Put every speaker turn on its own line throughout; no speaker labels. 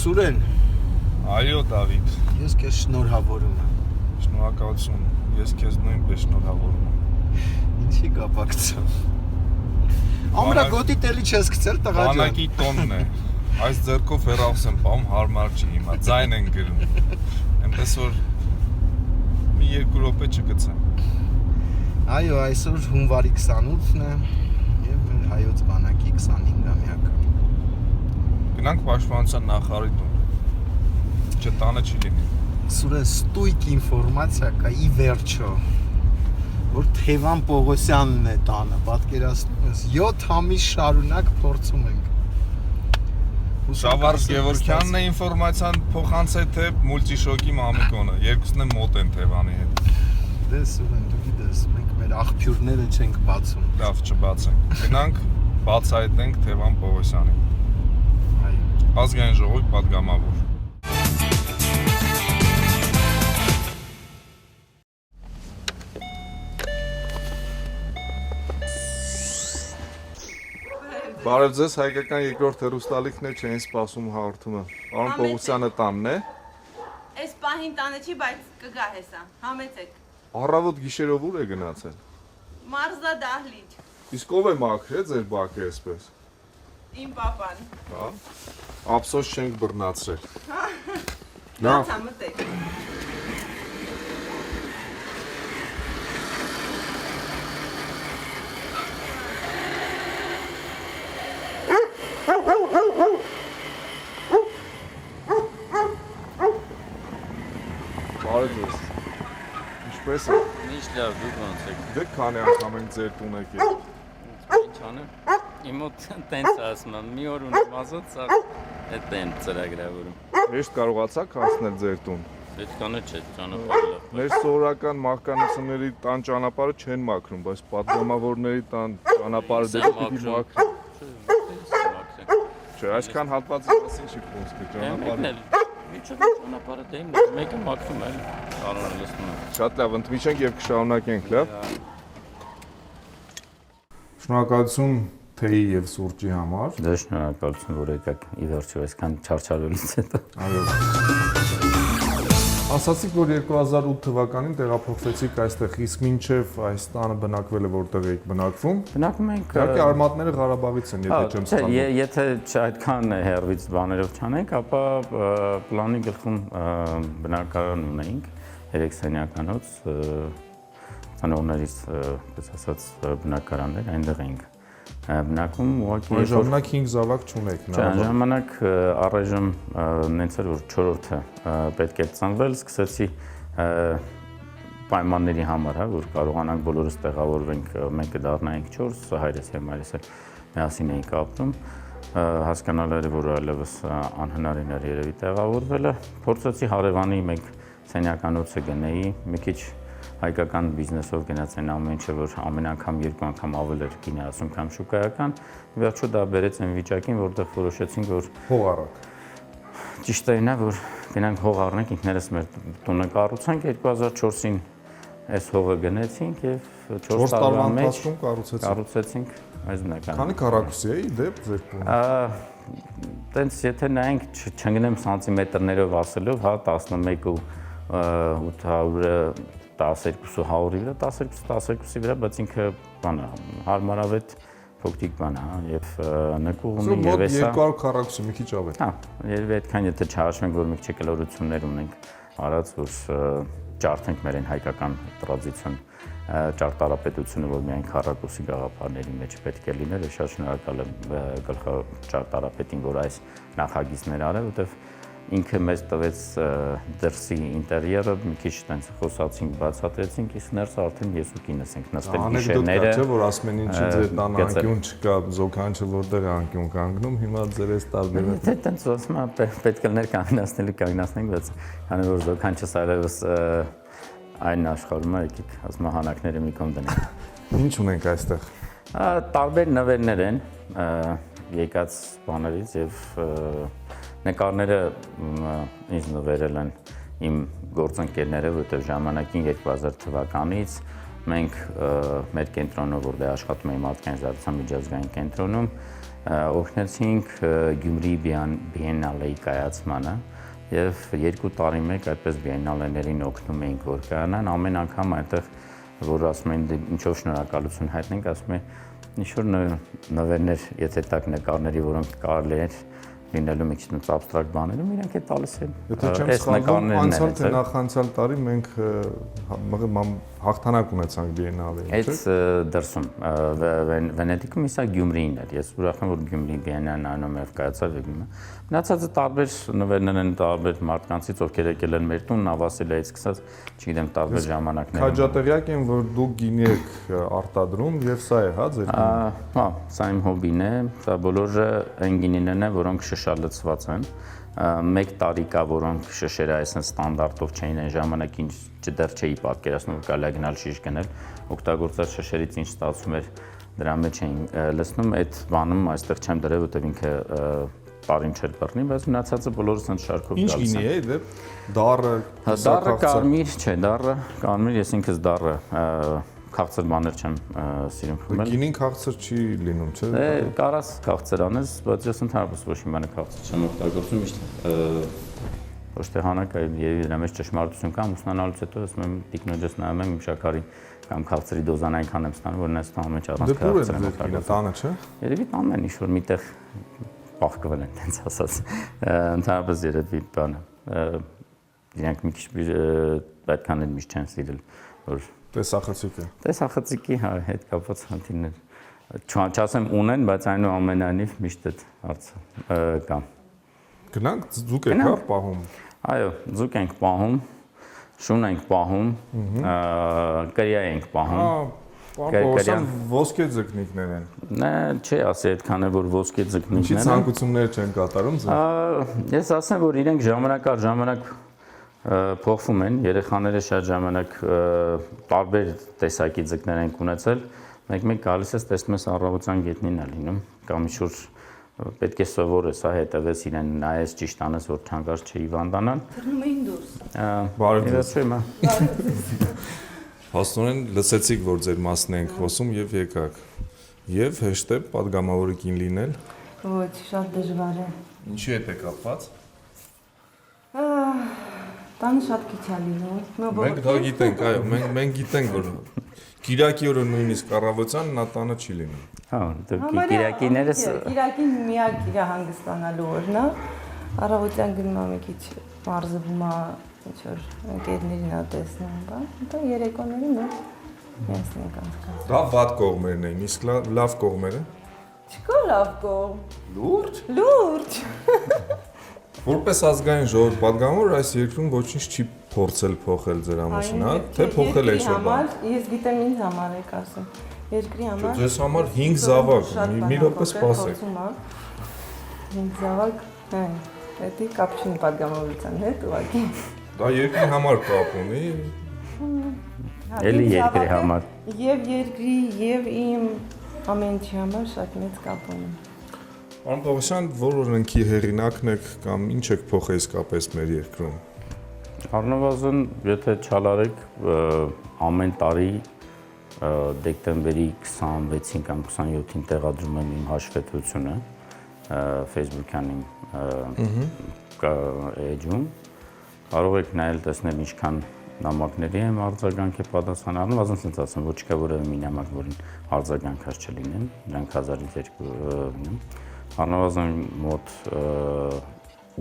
Սուրեն։
Այո, Դավիթ։
Ես քեզ շնորհավորում եմ։
Շնորհակալություն։ Ես քեզ նույնպես շնորհավորում եմ։
Ինչի կապակցում։ Ամրագոտի տելի չես գցել տղա ջան։
Բանակի տոնն է։ Այս ձեռքով հեռախոս եմ պահում, հարմար չի հիմա։ Ձայն են գրում։ Այնպես որ մի 2 րոպե չգցեմ։
Այո, այսօր հունվարի 28-ն է եւ մեր հայոց բանակի 25-ամյակը։
Գնանք պաշտպանության նախարարի տուն։ Չտանը չի լինի։
Սուրեն ստույկ ինֆորմացիա կա ի վերջո, որ Թևան Պողոսյանն է տանը, պատկերացնում ես, 7 ամիս շարունակ փորձում ենք։
Շավարժ Գևորգյանն է ինֆորմացիան փոխանցել, թե մուլտիշոկի Մամիկոնը, երկուսն են մոտ են Թևանի հետ։
Դե Սուրեն, դու գիտես, մենք մեր աղբյուրները չենք բացում։
Լավ, չբացենք։ Գնանք բացահայտենք Թևան Պողոսյանին։
Այո։
Ազգային ժողովի պատգամավոր։ Բարև ձեզ, հայկական երկրորդ հեռուստալիքն է, չէին սպասում հաղորդումը։ Պարոն Պողոսյանը տանն է։
Այս պահին տանը չի, բայց կգա հեսա, համեցեք։
Առավոտ գիշերով ուր է գնացել։
Մարզա դահլիճ,
Իսկ ով է մաքրել ձեր բակը այսպես։
իմ պապան։
Հա։ Ափսոս չենք բռնացրել։
Լավ, մտեք։
Բարև ձեզ։ Ինչպես է։
Ինչ լավ, դուք ոնց եք։
Դե քանի անգամ ենք ձեր տուն եկել։
Ինչ անեմ։ Իմ մոտ տենց ասում եմ, մի օր ունեմ ասած, սա այդ տենց ծրագրավորում։
Հեշտ կարողացաք հասնել ձեր տուն։
Պետքանը չէ, ճանապարհը լավ։
Մեր սովորական մահկանացիների տան ճանապարհը չեն մաքրում, բայց պատգամավորների տան ճանապարհը դե պիտի մաքրեն։ Չէ, այսքան հատվածի մասին չի խոսքը ճանապարհը։
Միջով ճանապարհը դե իմն է, մեկը մաքրում է, արարը լսնում եմ։
Շատ լավ, ընդմիջենք եւ կշարունակենք, լավ։ Շնորհակալություն թեյի եւ սուրճի համար։
Դե շնորհակալություն, որ եկաք ի վերջո այսքան չարչարվելուց հետո։
Այո։ Ասացիք, որ 2008 թվականին տեղափոխվեցիք այստեղ, իսկ մինչև այս տանը բնակվել է որտեղ եք բնակվում։
Բնակվում ենք
Իհարկե արմատները Ղարաբաղից են, եթե չեմ սխալվում։
Եթե այդքան հեռվից բաներով չանենք, ապա պլանի գլխում բնակարան ունեինք 3 սենյականոց, ծնողներից, պես ասած, բնակարաններ այնտեղ էինք բնակվում, ուղղակի
ժամանակ 5 զավակ չունեք նա։
Ժամանակ առայժմ նենց էր որ 4-րդը պետք է ծնվել, սկսեցի պայմանների համար, հա, որ կարողանանք բոլորս տեղավորվենք, մեկը դառնայինք 4, հայրս եւ մայրս էլ միասին էինք ապրում, հասկանալի էր որ այլևս անհնարին էր երևի տեղավորվելը, փորձեցի հարևանի մեկ սենյականոցը գնեի, մի քիչ հայկական բիզնեսով գնաց այն ամեն ինչը, որ ամեն անգամ 2 անգամ ավել էր գինի ասում կամ շուկայական, վերջո դա բերեց այն վիճակին, որտեղ որոշեցինք, որ
հող առակ։
Ճիշտ է նա, որ գնանք հող առնենք, ինքներս մեր տունը կառուցանք, 2004-ին այս հողը գնեցինք եւ 4 տարվա մեջ կառուցեցինք այս բնակարանը։ Քանի
քառակուսի է ի դեպ ձեր տունը։
Տենց եթե նայենք, չընկնեմ սանտիմետրներով ասելով, հա 11 ու 800-ը 12-ը 100-ի վրա, 12-ի վրա, բայց ինքը բան է, հարմարավետ փոքրիկ բան է, եւ նկուղ ունի եւ էսա
200 քառակուսի մի քիչ ավել։
Հա, երևի այդքան եթե չհաշվենք, որ մի քիչ կլորություններ ունենք արած, որ ջարդենք մեր այն հայկական տրադիցիոն ճարտարապետությունը, որ միայն քառակուսի գաղափարների մեջ պետք է լիներ, շատ շնորհակալ եմ գլխաճարտարապետին, որ այս նախագիծներ արել, որտեղ ինքը մեզ տվեց դրսի ինտերիերը, մի քիչ տենց խոսացինք, բացատրեցինք, իսկ ներսը արդեն ես ու կինս ենք նստել գիշերները։
Անեկդոտ կա, որ ասում են ինչի ձեր տան անկյուն չկա, զոքանչը որտեղ է անկյուն կանգնում, հիմա ձեր այս տարբեր։
Թե տենց ասում եմ, պետք է ներ կանգնացնենք, բայց քանի որ զոքանչս այլևս այն աշխարհում է, եկեք ասում եմ հանակները մի կողմ դնենք։
Ինչ ունենք այստեղ։
Տարբեր նվերներ են եկած բաներից եւ նկարները ինձ նվերել են իմ գործընկերները, որտեղ ժամանակին 2000 թվականից մենք մեր կենտրոնով, որտեղ աշխատում էի մարդկային զարգացման միջազգային կենտրոնում, օգնեցինք Գյումրի բիենալեի կայացմանը եւ 2 տարի մեկ այդպես բիենալեներին օգնում էինք որ կայանան ամեն անգամ այնտեղ որ ասում են ինչով շնորհակալություն հայտնենք ասում են ինչ որ նվերներ եթե տակ նկարների որոնք կարելի էր լինելու մի քիչ abstract բաներում իրանք է տալիս են
Եթե չեմ սխալվում անցյալ թե նախանցյալ տարի մենք հաղթանակ ունեցանք բիենալեին
Այդ դրսում Վենետիկում իսա Գյումրին էր ես ուրախ եմ որ Գյումրի բիենալեն անում էր կայացավ մնացածը տարբեր նվերներ են տարբեր մարդկանցից ովքեր եկել են մեր տուն Նավասիլայից սկսած չգիտեմ տարբեր ժամանակներ
Քաջատեղյակ եմ որ դուք գինի եք արտադրում եւ սա է հա ձեր
հա սա իմ հոբին է սա բոլորը այն գինիներն են որոնք շշալցված են մեկ տարի կա որոնք շշերը այսպես ստանդարտով չէին այն ժամանակ ինչ դեռ չէի պատկերացնում որ կարելի է գնալ շիշ գնել օգտագործած շշերից ինչ ստացվում էր դրա մեջ էին լցնում այդ բանում այստեղ չեմ դրել որտեղ ինքը տարին չէր բռնի բայց մնացածը բոլորս են շարքով
գալիս Ինչ գինի է դե դառը
դառը կարմիր չէ դառը կարմիր ես ինքս դառը քաղցր բաներ չեմ սիրում խմել։
Գինին քաղցր չի լինում, չէ՞։
Կարաս քաղցր անես, բայց ես ընդհանրապես ոչ մի բան քաղցր չեմ օգտագործում միշտ։ Ոչ թե հանակ եւ դրա մեջ ճշմարտություն կա, ուսնանալուց հետո ասում եմ տիկնոջս նայում եմ շաքարի կամ քաղցրի դոզան այնքան եմ ստանում, որ նայես տան մեջ առանց քաղցր եմ օգտագործում։
Տանը չէ։
Երևի տանն ինչ որ միտեղ պահկվել են, տենց ասած։ Ընդհանրապես երևի բանը։ Իրանք մի քիչ այդքան էլ միշտ չեն սիրել, որ
Տեսախցիկ է։
Տեսախցիկի հա հետ կապված խնդիրներ։ Չասեմ ունեն, բայց այնուամենայնիվ միշտ այդ հարցը կա։
Գնանք ձուկ եք հա պահում։
Այո, ձուկ ենք պահում, շուն ենք պահում, կրիա ենք պահում։
Պարոն, ոսկե ձկնիկներ են։
Նա չի ասի այդքան է որ ոսկե ձկնիկներ են։
Ինչի ցանկություններ չեն կատարում ձեզ։
Ես ասեմ որ իրենք ժամանակ առ ժամանակ փոխվում են երեխաները շատ ժամանակ տարբեր տեսակի ձկներ են ունեցել մեկ-մեկ գալիս ես տեսնում ես առավոտյան գետնին է լինում կամ ինչ-որ պետք է սովորես հա հետևես իրեն նայես ճիշտ անես որ թանկարժ չի հիվանդանան
Թռնում էին դուրս
Բարև ձեզ Հասնորեն լսեցիք որ ձեր մասն ենք խոսում եւ եկաք եւ հեշտ է падգամավորի կին լինել
Ոչ շատ դժվար է
Ինչի հետ է կապված
Տանը շատ քիչ է լինում։
Մենք դա գիտենք, այո, մենք գիտենք որ Կիրակի օրը նույնիսկ առավոտյան նա տանը չի լինում։
Հա, Կիրակիներս
Կիրակին միակ իր հանգստանալու օրն է։ Առավոտյան գնում եմ մի քիչ մարզվում է, ինչ որ ընկերներին ա տեսնում, բան։ Դա երեկոներին էլ միասին ենք անցկացնում։
Դա վատ կողմերն են, իսկ լավ կողմերը։
Չկա լավ կողմ։
Լուրջ։
Լուրջ։
Որպես ազգային ժողով падգամավոր այս երկրում ոչինչ չի փորձել փոխել ձեր ամուսինը, թե փոխել է ինչ-որ բան։
Ես գիտեմ ինձ համար եք ասում։ Երկրի համար։
Ձեզ համար 5 զավակ, մի րոպե սպասեք։
5 զավակ, հա, դա կապ չունի падգամավորության հետ, ուղղակի։
Դա երկրի համար կապ ունի։
Էլի երկրի համար։
Եվ երկրի, եւ իմ ամեն ինչի համար շատ մեծ կապ ունի։
Պարոն Պողոսյան, որ օրենքի հեղինակն եք կամ ինչ եք փոխել իսկապես մեր երկրում։
Առնվազն, եթե չալարեք, ամեն տարի դեկտեմբերի 26-ին կամ 27-ին տեղադրում եմ իմ հաշվետվությունը Facebook-յան իմ էջում։ Կարող եք նայել տեսնել ինչքան նամակների եմ արձագանք է պատասխան առնվազն ասենց ասեմ, ոչ չկա որևէ մի նամակ, որին արձագանքած չլինեն, դրանք 1000-ից 2 լինեն։ Առնվազն մոտ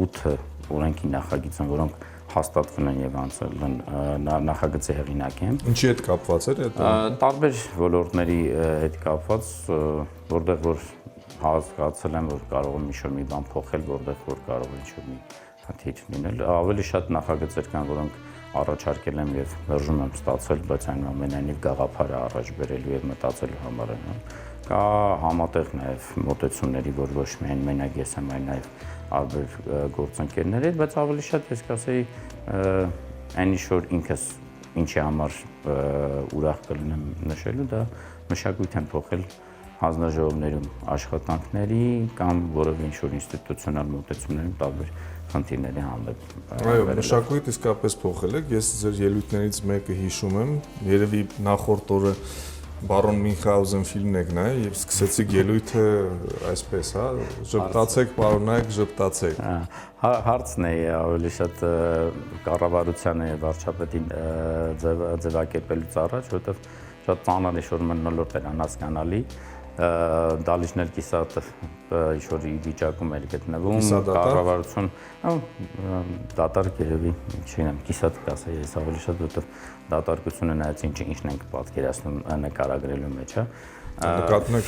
8 օրենքի նախագիծ են, որոնք հաստատվում են եւ անցել են նախագծի հեղինակ եմ։
Ինչի հետ կապված է դա։
Տարբեր ոլորտների հետ կապված, որտեղ որ հասկացել եմ, որ կարող եմ ինչ-որ մի բան փոխել, որտեղ որ կարող է ինչ-որ մի խնդիր լինել։ Ավելի շատ նախագծեր կան, որոնք առաջարկել եմ եւ մերժում եմ ստացել, բայց այնուամենայնիվ գաղափարը առաջ բերելու եւ մտածելու համար եմ։ Կա համատեղ նաեւ մոտեցումների, որ ոչ միայն մենակ ես եմ, այլ նաեւ տարբեր գործընկերներ հետ, բայց ավելի շատ ես կասեի այն ինչ որ ինքս ինչի համար ուրախ կլինեմ նշելու, դա մշակույթ եմ փոխել հանձնաժողովներում աշխատանքների կամ որևէ ինչ-որ ինստիտուցիոնալ մոտեցումներում տարբեր խնդիրների հանդեպ։
Այո, մշակույթ իսկապես փոխել եք։ Ես ձեր ելույթներից մեկը հիշում եմ, երևի նախորդ օրը Բարոն Մինխհաուզեն ֆիլմն եք նայ եւ սկսեցիք ելույթը այսպես, հա, ժպտացեք, պարոնայք, ժպտացեք։
Հարցն է ավելի շատ կառավարությանը եւ վարչապետին ձևակերպելուց առաջ, որովհետեւ շատ ծանր ինչ-որ մնոլորտ էր անհասկանալի, դալիճներ կիսատ ինչ-որ վիճակում էր գտնվում, կառավարություն, դատարկ երևի, չգիտեմ, կիսատ կասեի, ես ավելի շատ, որովհետեւ դատարկությունը նայած ինչն ենք պատկերացնում նկարագրելու մեջ, հա։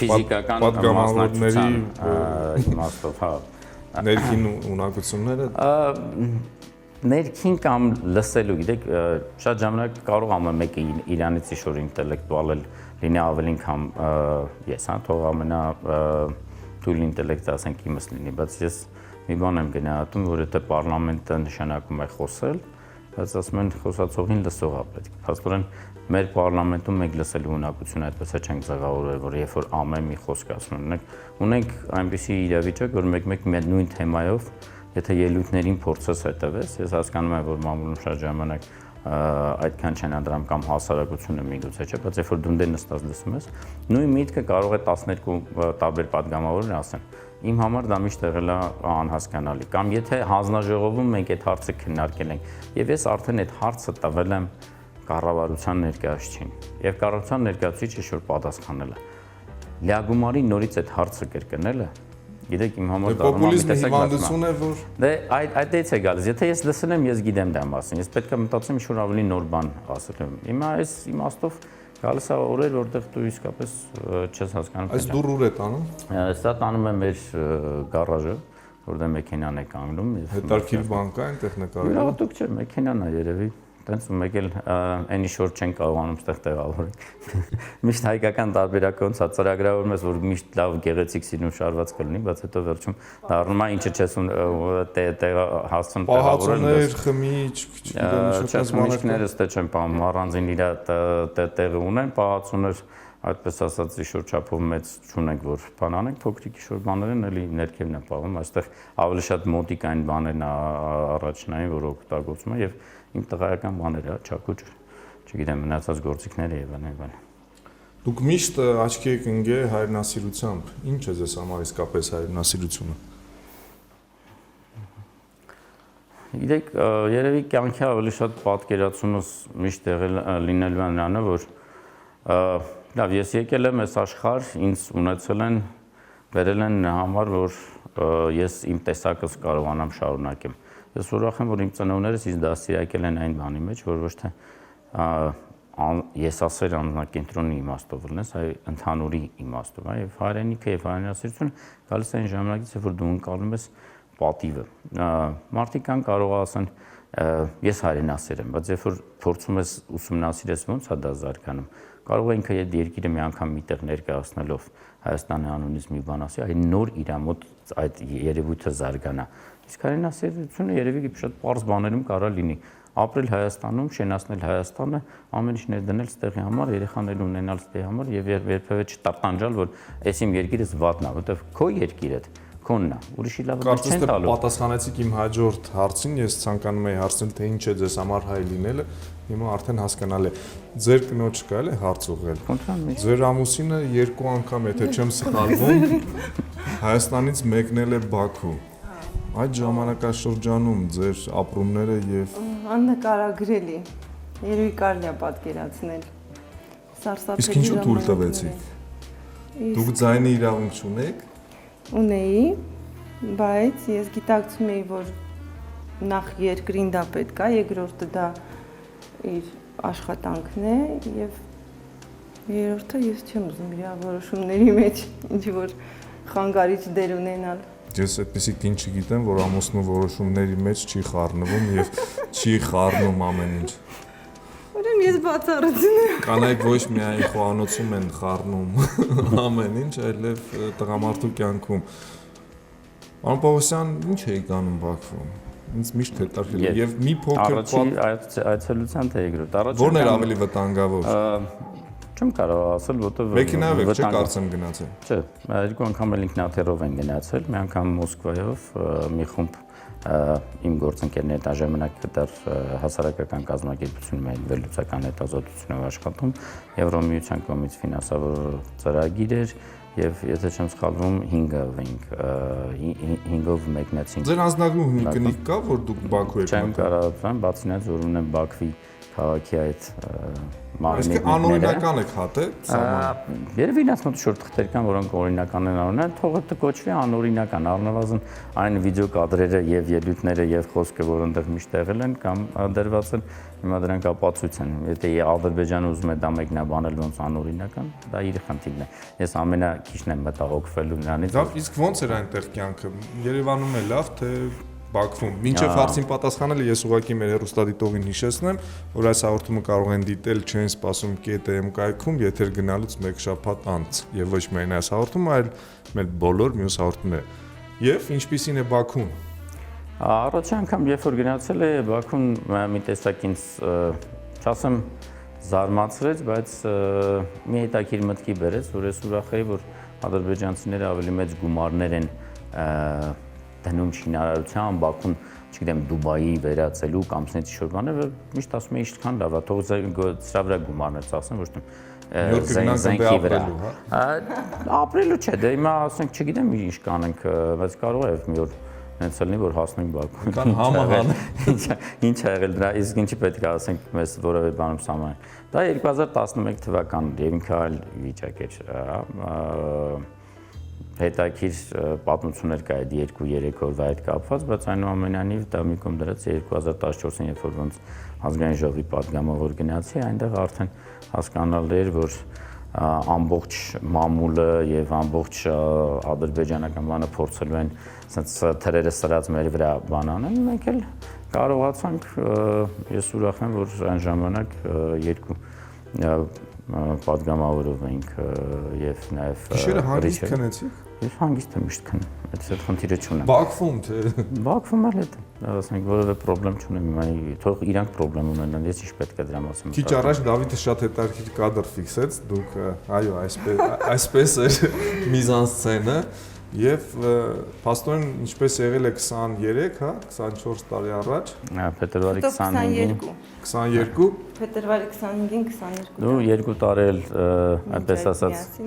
Ֆիզիկական
պատգամավորների
իմաստով, հա։
Ներքին ունակությունները
ներքին կամ լսելու, գիտեք, շատ ժամանակ կարող ամեն մեկը իրանից ինչ-որ ինտելեկտուալ լինի ավելին քան ես, հա, թող ամենա թույլ ինտելեկտը ասենք իմս լինի, բայց ես մի բան եմ գնահատում, որ եթե պարլամենտը նշանակում է խոսել, բայց ասում են խոսացողին լսողա պետք։ Փաստորեն մեր պարլամենտում մենք լսելու ունակությունը այդպես չենք ձևավորել, որ երբ որ ամեն մի խոսք ասում ունենք այնպիսի իրավիճակ, որ մեկ-մեկ մեր նույն թեմայով, եթե ելույթներին փորձես հետևես, ես հասկանում եմ, որ մամուլում շատ ժամանակ այդքան չեն անդրամ կամ հասարակությունը միգուցե չէ, բայց երբ որ դու դե նստած լսում ես, նույն միտքը կարող է 12 տարբեր պատգամավորներ ասեն։ Իմ համար դա միշտ եղել է անհասկանալի։ Կամ եթե հանձնաժողովում մենք այդ հարցը քննարկել ենք, եւ ես արդեն այդ հարցը տվել եմ կառավարության ներկայացուցիչին, եւ կառավարության ներկայացուցիչը ինչ-որ պատասխանել է։ Լիագումարի նորից այդ հարցը կրկնելը, գիտեք, իմ համար դա
պոպուլիզմի հիվանդություն է, որ
դե այդից է գալիս։ Եթե ես լսել եմ, ես գիտեմ դա մասին։ Ես պետք է մտածեմ ինչ-որ ավելի նոր բան ասել եմ։ Հիմա այս իմաստով գալիս է օրեր, որտեղ դու իսկապես չես հասկանում։
Այս դուր ուր է տանում։
Սա տանում է մեր գարաժը, որտեղ մեքենան է կանգնում։
Հետարքիր բան կա այնտեղ նկարել։
Լավ, դուք չէ, մեքենան է երևի։ Տենց ու մեկ էլ այն ինչ որ չեն կարողանում ստեղ տեղավորել։ Միշտ հայկական տարբերակոնց է ծրագրավորում ես, որ միշտ լավ գեղեցիկ սիրուն շարված կլինի, բայց հետո վերջում դառնում է ինչը չես հասցնում տեղավորել։
Պահածոներ, խմիչ,
խմիչքները ստե չեն պահում, առանձին իր տեղը ունեն, պահածոներ, այդպես ասած ինչ-որ չափով մեծ չունենք, որ բան անենք, փոքրիկ ինչ-որ բաներ են, էլի ներքևն է պահվում, այստեղ ավելի շատ մոտիկ այն բաներն առաջնային, որ օգտագործում են եւ իմ տղայական բաները, չակուճ, չգիտեմ, մնացած գործիքները եւ այլն։
Դուք միշտ աչքի եք ընկել հայրենասիրությամբ։ Ինչ է ձեզ համար իսկապես հայրենասիրությունը։
Գիտեք, երևի կյանքի ավելի շատ պատկերացումս միշտ եղել լինելու է նրանը, որ լավ, ես եկել եմ այս աշխարհ, ինձ ունեցել են, բերել են համար, որ ես իմ տեսակս կարողանամ շարունակեմ։ Ես ուրախ եմ, որ իմ ծնողներս ինձ դաստիարակել են այն բանի մեջ, որ ոչ թե եսասեր անձնակենտրոնի իմաստով լինես, այլ ընդհանուրի իմաստով, եւ հայրենիքը եւ հայրենասիրությունը գալիս է այն ժամանակից, որ դու ընկալում ես պատիվը։ Մարդիկ կան կարող ասեն, ես հայրենասեր եմ, բայց երբ որ փորձում ես ուսումնասիրես ոնց է դա զարգանում, կարող է ինքը այդ երկիրը մի անգամ միտեղ ներկայացնելով Հայաստանի անունից մի բան ասի, այ նոր իր մոտ այդ երևույթը զարգանա։ Իսկ հայրենասիրությունը երևի շատ պարզ բաներում կարա լինի։ Ապրել Հայաստանում, շենացնել Հայաստանը, ամեն ինչ ներդնել ստեղի համար, երեխաներ ունենալ ստեղի համար եւ երբեւե չտարտանջալ, որ այս իմ երկիրս վատն է, որովհետեւ քո երկիրդ քոնն է, ուրիշի լավը չեն տալու։
Պատասխանեցիք իմ հաջորդ հարցին, ես ցանկանում եի հարցնել, թե ինչ է ձեզ համար հայ լինելը, հիմա արդեն հասկանալ է։ Ձեր կնոջ կա էլ հարց ուղղել։ Ձեր ամուսինը 2 անգամ, եթե չեմ սխալվում, Հայաստանից մեկնել է Բաքու։ Այդ ժամանակաշրջանում ձեր ապրումները եւ
աննկարագրելի, երևի կարելի է պատկերացնել։ Սարսափելի։
Իսկ ինչու թույլ տվեցիք։ Դուք ձայնի իրավունք չունեք։
Ունեի, բայց ես գիտակցում էի, որ նախ երկրին դա պետք է, երկրորդը դա իր աշխատանքն է եւ երրորդը ես չեմ ուզում իր որոշումների մեջ ինչ որ խանգարիչ դեր ունենալ։
Ես այդպեսի կին չգիտեմ, որ ամուսնու որոշումների մեջ չի խառնվում եւ չի խառնում ամեն ինչ։
Ուրեմն ես բացառություն եմ։
Կանայք ոչ միայն խոհանոցում են խառնում ամեն ինչ, այլև տղամարդու կյանքում։ Պարոն Պողոսյան, ինչ էիք անում Բաքվում։ Ինձ միշտ հետաքրքիր է եւ մի փոքր
այցելության թե երկրորդ։
Որն էր ավելի վտանգավոր։
Չեմ կարող ասել, որտեղ
մեքենայով եք չէ կարծեմ գնացել։
Չէ, 2 անգամ էլ ինքնաթիռով են գնացել, մի անգամ Մոսկվայով մի խումբ իմ գործընկերները դա ժամանակ դեռ հասարակական կազմակերպությունում էին վերլուծական հետազոտությունով աշխատում, Եվրոմիության կողմից ֆինանսավոր ծրագիր էր եւ եթե չեմ սխալվում 5-ով մեկնեցինք։
Ձեր անձնագրում կնիկ կա, որ դուք Բաքու եք
Չեմ կարող, բացի նա որ ունեմ Բաքվի քաղաքի այդ
Իսկ անօրինական եք հատե սահմանը։
Երևի ինձ մոտ շուտ թղթեր կան, որոնք օրինական են առնել, թողը կոչվի անօրինական, առնվազն այն վիդեո կադրերը եւ ելույթները եւ խոսքը, որ այնտեղ միշտ եղել են կամ դրված են, հիմա դրանք ապացույց են։ Եթե Ադրբեջանը ուզում է դա մեկնաբանել ոնց անօրինական, դա իր խնդիրն է։ Ես ամենակիչն եմ մտահոգվելու նրանից։
Լավ, իսկ ոնց էր այնտեղ կյանքը։ Երևանում է լավ, թե Բաքվում։ Մինչև հարցին պատասխանելը ես ուղղակի մեր հեռուստադիտողին հիշեցնեմ, որ այս հաղորդումը կարող են դիտել չեն սպասում KTM կայքում, եթեր գնալուց մեկ շաբաթ անց, եւ ոչ միայն այս հաղորդումը, այլ մեր բոլոր մյուս հաղորդումները։ Եվ ինչպիսին է Բաքուն։
Առաջ անգամ երբ որ գնացել է Բաքուն մի տեսակ ինձ չասեմ զարմացրեց, բայց մի հետաքրքիր մտքի բերեց, որ ես ուրախ էի, որ ադրբեջանցիները ավելի մեծ գումարներ են դնում շինարարության, Բաքուն, չգիտեմ, Դուբայի վերածելու կամ սենց ինչ-որ բաներ, միշտ ասում էի, ինչքան լավ է, թող սրա վրա գումարներ ծախսեն, ոչ թե զենքի վրա։ Ապրելու չէ, դե հիմա ասենք, չգիտեմ ինչ կանենք, բայց կարող է մի օր հենց լինի, որ հասնենք Բաքու։
Կան համահան։
Ինչ ա եղել դրա, իսկ ինչի պետք է ասենք մեզ որևէ բանում սահմանենք։ Դա 2011 թվականն էր, ինքը այլ վիճակ էր։ Հետաքրքիր պատմություններ կա այդ 2-3 օրվա հետ կապված, բայց այնուամենայնիվ դա մի կողմ դրած 2014-ին, երբ որ ոնց ազգային ժողովի падգամավոր գնացի, այնտեղ արդեն հասկանալ էր, որ ամբողջ մամուլը եւ ամբողջ ադրբեջանական բանը փորձելու են ասենց թրերը սրած մեր վրա բան անեն, մենք էլ կարողացանք, ես ուրախ եմ, որ այն ժամանակ երկու падգամավորով ենք եւ նաեւ
Գիշերը հանգիստ քնեցիք։
Ես հանգիստ եմ միշտ քնում, այդ խնդիրը չունեմ։
Բաքվում թե։
Բաքվում էլ է, ասենք որևէ խնդրեմ չունեմ, հիմա թող իրանք խնդրեմ ունենան, ես ինչ պետք է դրա մասին։
Քիչ առաջ Դավիթը շատ հետաքրքիր կադր ֆիքսեց, դուք այո, այսպես էր միզանսցենը եւ փաստորեն ինչպես եղել է 23, հա, 24 տարի առաջ։
Փետրվարի 25-ին
22
Փետրվարի 25-ին 22։
Դու 2 տարի էլ այնպես ասած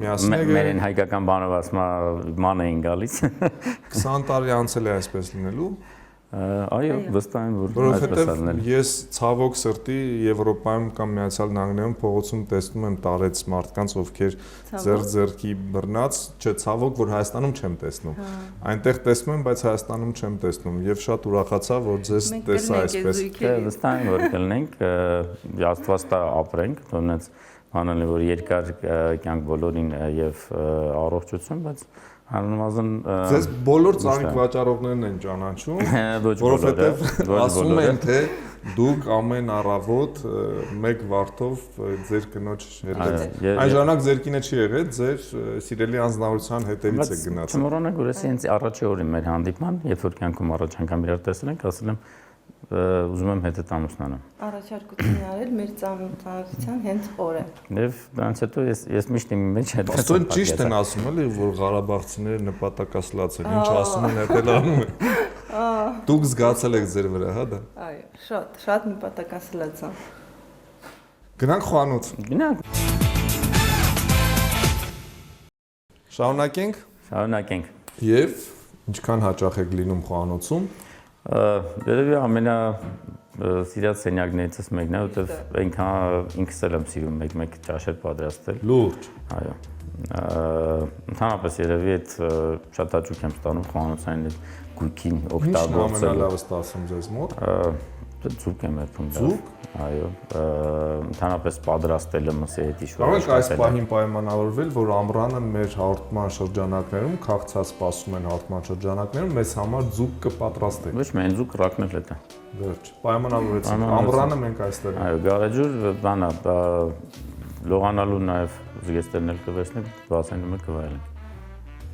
միասին եք
մերեն հայկական բանով ասма ման էին գալիս
20 տարի անցել է այսպես լինելու։
Այո, վստահ եմ, որ
Որովհետև ես ցավոք սրտի Եվրոպայում կամ Միացյալ Նահանգներում փողոցում տեսնում եմ տարեց մարդկանց, ովքեր ձեռքի բռնած, չէ, ցավոք, որ Հայաստանում չեմ տեսնում։ Այնտեղ տեսնում եմ, բայց Հայաստանում չեմ տեսնում եւ շատ ուրախացա, որ ձեզ տեսա այսպես։
Վստահ եմ, որ կլինենք, Աստված տա ապրենք, դոնից բանալի որ երկար կյանք բոլորին եւ առողջություն, բայց Աննամազն
Ձեզ բոլոր ծանիկ վաճառողներն են ճանաչում, որովհետև ասում են, թե դուք ամեն առավոտ մեկ վարդով ձեր կնոջ հետ։ Այն ժամանակ ձեր կինը չի եղել, ձեր սիրելի անձնավորության հետևից եք գնացել։
Չմոռանաք, որ ես հենց առաջի օրին մեր հանդիպման, երբ որ կյանքում առաջ անգամ իրար տեսել ենք, ասել եմ ուզում եմ հետդ ամուսնանամ։
Առաջարկություն արել մեր ծանոթության հենց օրը։
Եվ դրանից հետո ես միշտ իմ մեջ հետ
Աստորեն ճիշտ են ասում էլի, որ Ղարաբաղցիները նպատակասլաց են, ինչ ասում են, հետել անում են։ Դուք զգացել եք ձեր վրա, հա դա։
Այո, շատ նպատակասլաց եմ։
Գնանք խոհանոց։
Գնանք։
Շարունակենք։ Եվ ինչքան հաճախ եք լինում խոհանոցում։
Երևի ամենա սիրած սենյակներից մեկն է, որովհետև այնքան ինքս էլ եմ սիրում մեկ ճաշեր պատրաստել։
Լուրջ։
Այո։ Ընդհանրապես երևի այդ շատ հաճույք եմ ստանում խոհանոցային այդ գույքին օգտագործել։
Ինչ ամենալավը ստացում ձեզ մոտ։
Ձուկ եմ երբում։
Ձուկ։
Այո։ Ընդհանրապես պատրաստելը մսի հետ իշվար։
Կարող եք այս պահին պայմանավորվել, որ ամռանը մեր հաղորդման շրջանակներում քաղցած սպասում են հաղորդման շրջանակներում մեզ համար ձուկ կպատրաստեք։
Ոչ միայն ձուկ ռակներ էլ է։
Վերջ։ Պայմանավորեցինք։ Ամռանը մենք այստեղ ենք։
Այո, գարեջուր բանա, լողանալու նաև զգեստերն էլ կվերցնենք, բացենումը կվայելենք։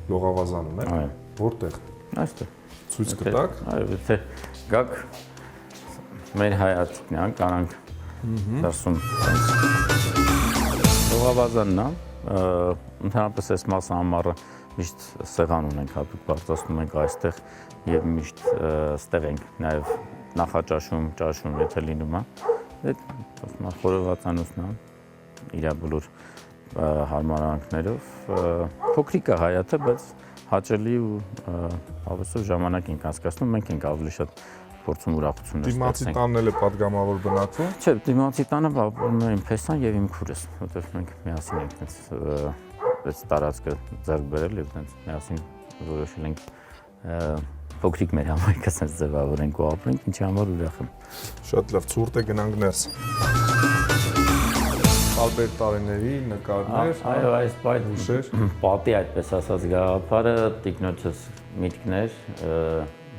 Լողավազանում է։
Այո։
Որտեղ։
Այստեղ։
Ցույց կտաք։
Այո, եթե գաք մեր հայացքն է, կանանք դասում։ Լողավազանն է, ընդհանրապես այս մասը ամառը միշտ սեղան ունենք, հատուկ բարձրացնում ենք այստեղ եւ միշտ ստեղ ենք նաեւ նախաճաշում, ճաշում, եթե լինում է։ Դա խորովածանոցն է, իր բոլոր հարմարանքներով, փոքրիկ է հայաթը, բայց հաճելի ու հավեսով ժամանակ ենք անցկացնում, մենք ենք ավելի շատ փորձում ուրախություններ
Դիմացի տանն էլ է պատգամավոր բնակվում։
Չէ, դիմացի տանը ապրում է իմ փեսան եւ իմ քուրս, որովհետեւ մենք միասին ենք այս տարածքը ձեռք բերել եւ այդպես միասին որոշել ենք փոքրիկ մեր համայնքը sense ձևավորենք ու ապրենք, ինչի համար ուրախ եմ։
Շատ լավ, ցուրտ է գնանք ներս։ Տարբեր տարիների նկարներ,
Այո, այս պատի այդպես ասած գաղափարը տիկնոջս միտքներ,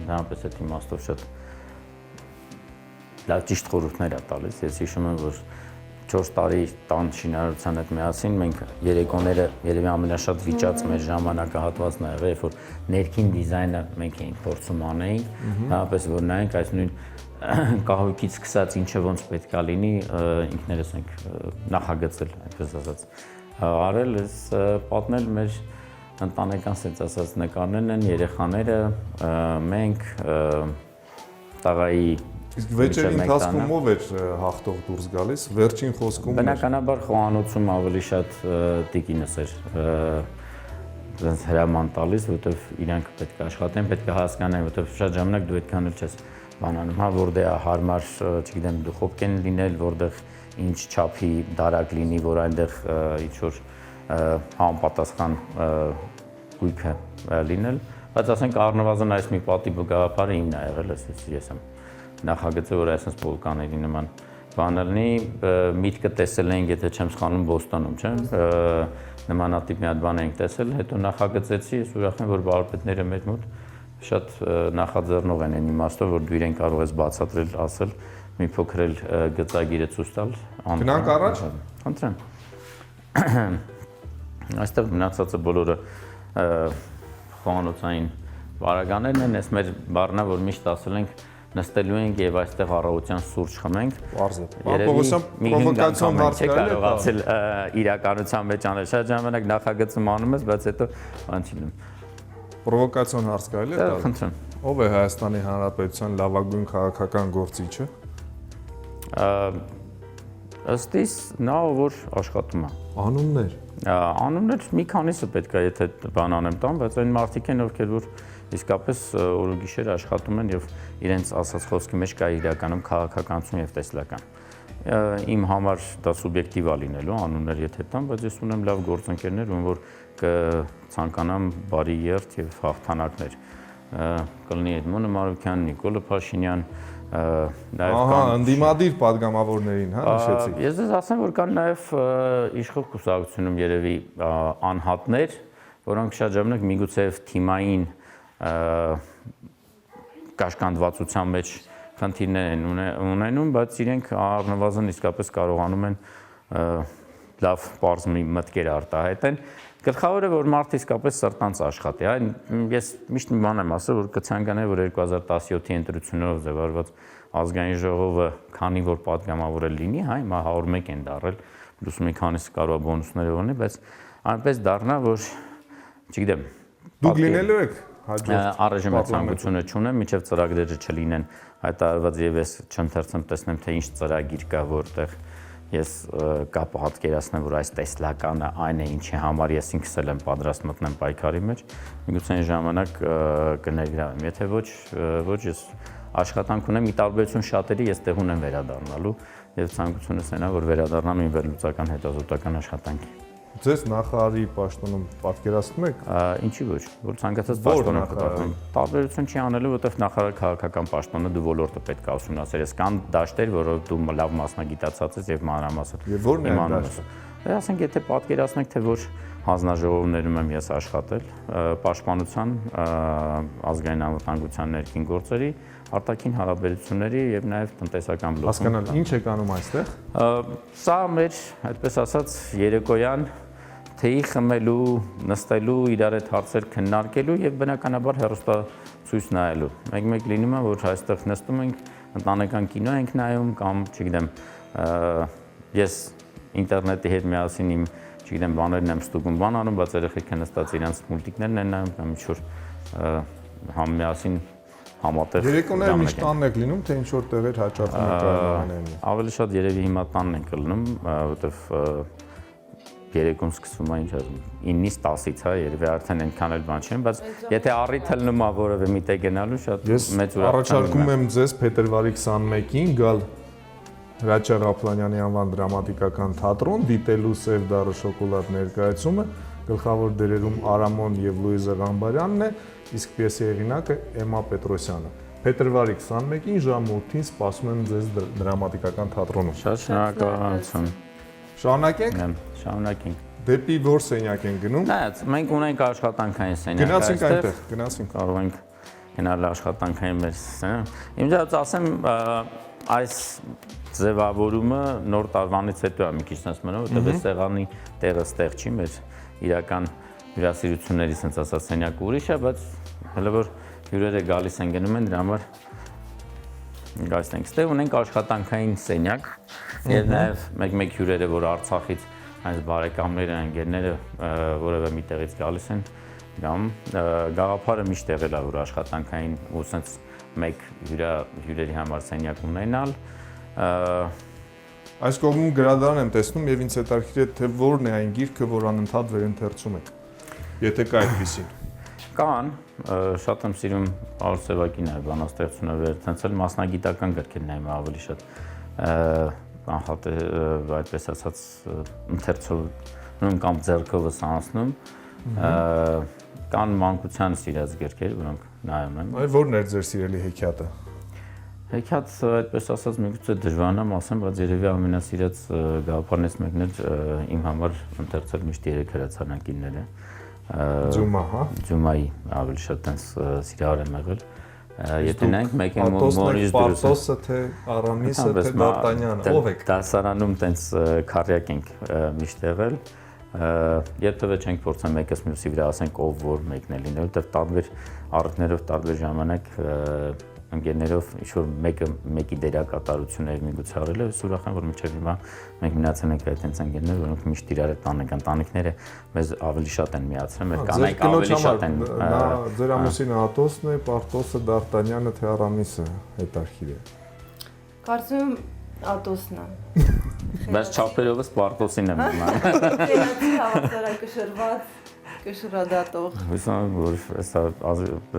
դրանպես այդ իմաստով շատ լավ ճիշտ խորհուրդներ է տալիս։ Ես հիշում եմ, որ 4 տարի տան շինարարության հետ միասին մենք երեկոները երևի ամենաշատ վիճած մեր ժամանակահատվածն ա եղել, երբ որ ներքին դիզայնը մենք էինք փորձում անեինք, դրանպես որ նայենք այս նույն կահույքից սկսած ինչը ոնց պետք է լինի, ինքներս ենք նախագծել, այդպես ասած, արել, պատմել մեր ընտանեկան sense ասած նկարներն են, երեխաները, մենք, տղայի
իսկ վեճերի ընթացքում ով էր հաղթող դուրս գալիս, վերջին խոսքում
բնականաբար խոհանոցում ավելի շատ տիկինս էր հրաման տալիս, որովհետև իրանք պետք է աշխատեն, պետք է հասկանան, որովհետև շատ ժամանակ դու այդքան էլ չես բանանում, հա, որտեղ է հարմար, չգիտեմ, դուխովկեն լինել, որտեղ ինչ չափի դարակ լինի, որ այնտեղ ինչ որ համապատասխան գույքը լինել, բայց ասենք առնվազն այս մի պատի գաղափարը իմն է եղել, ես եմ նախագծը, որ այսպես պոլկաների նման բան լինի, միտքը տեսել ենք, եթե չեմ սխալվում Բոստոնում, չէ՞, նմանատիպ մի հատ բան ենք տեսել, հետո նախագծեցի, ես ուրախ եմ, որ բարպետները մեր մոտ շատ նախաձեռնող են այն իմաստով, որ դու իրեն կարող ես բացատրել, ասել, մի փոքր էլ գծագիրը ցույց տալ։
Գնանք առաջ։
Խնդրեմ։ Այստեղ մնացածը բոլորը խոհանոցային բարագաներն են, այս մեր բառնա, որ միշտ ասել ենք նստելու ենք եւ այստեղ առողջության սուրճ խմենք։
Պարզ է։ Պողոսյան պրովոկացիոն հարց
կարողացել իրականության մեջ անել։ Շատ ժամանակ նախագծում անում ես, բայց հետո բան չի լինում։
Պրովոկացիոն հարց կարելի է տալ։
Խնդրեմ։
Ով է Հայաստանի Հանրապետության լավագույն քաղաքական գործիչը։
Ըստ իս նա որ աշխատում է։
Անուններ։
Անուններ մի քանիսը պետք է եթե բան անեմ տամ, բայց այն մարդիկ են ովքեր որ իսկապես օր ու գիշեր աշխատում են եւ իրենց ասած խոսքի մեջ կա իրականում քաղաքականություն եւ տեսլական։ Իմ համար դա սուբյեկտիվ է լինելու անուններ եթե տամ, բայց ես ունեմ լավ գործընկերներ, ում որ կցանկանամ բարի երթ եւ հաղթանակներ։ Կլինի Էդմոն Մարուկյան, Նիկոլը Փաշինյան,
Ահա, ընդդիմադիր падգամավորներին, հա, նշեցիք։
Ես ասեմ, որ կան նաեւ իշխող կուսակցությունում երևի անհատներ, որոնք շատ ժամանակ միգուցեւ թիմային կաշկանդվածության մեջ խնդիրներ են ունենում, բայց իրենք առնվազն իսկապես կարողանում են լավ պարզ մտքեր արտահայտեն։ Գլխավորը որ մարդը իսկապես սրտանց աշխատի, հա, ես միշտ մի բան եմ ասել, որ կցանկանայի, որ 2017-ի ընտրություններով ձևավորված ազգային ժողովը քանի որ падգամավորել լինի, հա, հիմա 101 են դարել, պլյուս մի քանիսը կարող է բոնուսներ ունի, բայց այնպես դառնա, որ չգիտեմ,
դուք լինելու եք
առայժմ ցանկությունը չունեմ, մինչև ծրագրերը չլինեն հայտարարված եւ ես չընթերցեմ տեսնեմ թե ինչ ծրագիր կա որտեղ ես կապ պատկերացնեմ որ այս տեսլականը այն է ինչի համար ես ինքս էլ եմ պատրաստ մտնեմ պայքարի մեջ միգուցե այն ժամանակ կներգրավեմ եթե ոչ ես աշխատանք ունեմ մի տարբերություն շատերի ես տեղ ունեմ վերադառնալու եւ ցանկությունս այնա որ վերադառնամ իմ վերլուծական հետազոտական աշխատանքի
Ձեզ նախարարի պաշտոնում պատկերացնում եք?
Ինչի ոչ, որ ցանկացած պաշտոնը կատարվում։ Տարբերություն չի անելու, որովհետև նախարար քաղաքական պաշտոնը դու ոլորտը պետք է ուսումնասիրես։ Ես կան դաշտեր, որով դու լավ մասնագիտացած ես եւ մանրամասն։
Եվ ո՞րն է դաշտը։
Ասենք եթե պատկերացնենք, թե որ հանձնաժողովներում եմ ես աշխատել, պաշտպանության, ազգային անվտանգության ներքին գործերի, արտաքին հարաբերությունների եւ նաեւ տնտեսական բլոկում։
Հասկանալ, ինչ եք անում այստեղ։
Սա մեր, այդպես ասած, երեկոյան թեյի խմելու, նստելու, իրար հետ հարցեր քննարկելու եւ բնականաբար հեռուստացույց նայելու։ Մեկ-մեկ լինում է, որ այստեղ նստում ենք, ընտանեկան կինո ենք նայում կամ, չգիտեմ, ես ինտերնետի հետ միասին իմ չգիտեմ, բաներն եմ ստուգում, բան անում, բայց երեխեքը նստած իրենց մուլտիկներն են նայում, կամ ինչ-որ միասին համատեղ
Երեկոները միշտ տանն եք լինում, թե ինչ-որ տեղեր հաճախում եք այլանալու։
Ավելի շատ երևի հիմա տանն ենք լինում, որովհետև երեկոն սկսվում է ինչ ասում 9-ից 10-ից, հա, երևի արդեն այնքան էլ բան չեն, բայց եթե առիթ լնում է որևէ մի տեղ գնալու, շատ մեծ ուրախություն։
Առաջարկում եմ ձեզ փետրվարի 21-ին գալ Հրաչյա Ղափլանյանի անվան դրամատիկական թատրոն, դիտելու Սև դառը շոկոլադ ներկայացումը, գլխավոր դերերում Արամոն եւ Լուիզա Ղամբարյանն է, իսկ պիեսի հեղինակը Էմմա Պետրոսյանը։ Փետրվարի 21-ին ժամը 8-ին սպասում եմ ձեզ դրամատիկական թատրոնում։
Շատ շնորհակալություն։
Շարունակենք։
Շարունակենք։
Դեպի որ սենյակ են գնում։
Նայած, մենք ունենք աշխատանքային սենյակ։
Գնացինք այնտեղ, գնացինք։
Կարող ենք գնալ աշխատանքային մեր սենյակ։ Իմ ձեզ ասեմ, այս ձևավորումը նոր տարվանից հետո է մի քիչ sense մնում, որտեղ այս սեղանի տեղը ստեղ չի, մեր իրական հյուրասիրությունների sense ասած սենյակը ուրիշ է, բայց հələ որ հյուրերը գալիս են գնում են, դրա համար գալիս ենք։ Ստեղ ունենք աշխատանքային սենյակ եւ նաեւ մեկ-մեկ հյուրերը, որ Արցախից այս բարեկամները, ընկերները որևէ մի տեղից գալիս են, կամ գաղափարը միշտ եղել է, որ աշխատանքային ու sense մեկ հյուրերի համար սենյակ ունենալ։
Այս կողմում գրադարան եմ տեսնում եւ ինձ հետաքրքիր է թե որն է այն գիրքը, որ անընդհատ վերընթերցում եք։ Եթե կա այդպեսին։
Կան, շատ եմ սիրում Պաուլ Սևակին այ բանաստեղծությունը վերընթերցել, մասնագիտական գրքեր նայում ավելի շատ անհատ այդպես ասած ընթերցում կամ ձեռքովս անցնում։ Կան մանկության սիրած գրքեր, որոնք նայում եմ։
Այ որն է ձեր սիրելի հեքիաթը։
Հեքիաթ այդպես ասած միգուցե դժվարն եմ ասեմ, բայց երևի ամենասիրած գաղափարներից մեկն էր իմ համար ընթերցել միշտ 3 հրացանակիները։
Ձումա, հա։
Ձումայի ավելի շատ այնս սիրահար եմ եղել։ Եթե նայենք մեկին Մորիս
Պարտոսը թե Արամիսը թե Դարտանյանը, ով եք։
Դասարանում տենց քարյակ ենք միշտ եղել։ Երբևէ չենք փորձել մեկս մյուսի վրա ասենք ով որ մեկն է լինել, որտեղ տարբեր առիթներով տարբեր ժամանակ ընկերներով ինչ-որ մեկի դերակատարություններ միգուցե արել է, ուրախ եմ, որ մինչև հիմա մենք մնացել ենք այդ ընկերներ, որոնք միշտ իրար հետ տանենք, ընտանիքները մեզ ավելի շատ են միացրել, մեր կանայք ավելի շատ են։
Ձեր ամուսինը Ատոսն է, Պարտոսը, Դարտանյանը թե Արամիսը, հետարքիր է։
Կարծում եմ Ատոսն է։
Բայց չափերովս Պարտոսին եմ նման։
Տենացի հավասարակշռված կշռադատող։
Հույսում եմ, որ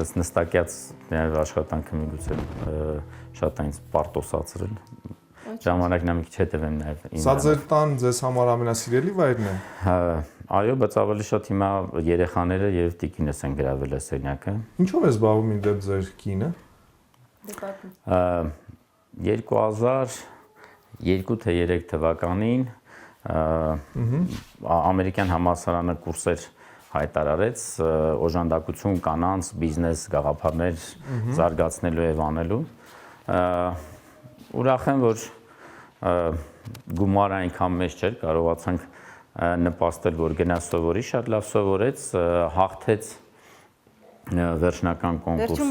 այս նստակյաց աշխատանքը միգուցե շատ այնց պարտոսացրել։ Ժամանակն մի քիչ հետևեմ նաև իմ։
Սա ձեր տան ձեզ համար ամենասիրելի վայրն է։
Այո, բայց ավելի շատ հիմա երեխաները եւ տիկինս են գրավել այս սենյակը։
Ինչով է զբաղվում իդեպ ձեր կինը։
2002 թե 3 թվականին ամերիկյան համալսարանը կուրսեր հայտարարեց օժանդակություն կանանց բիզնես գաղափարներ զարգացնելու եւ անելու։ Ուրախ եմ, որ գումարը այնքան մեծ չէր, կարողացանք նպաստել, որ գնա սովորի, շատ լավ սովորեց, հաղթեց վերջնական կոնկուրսը։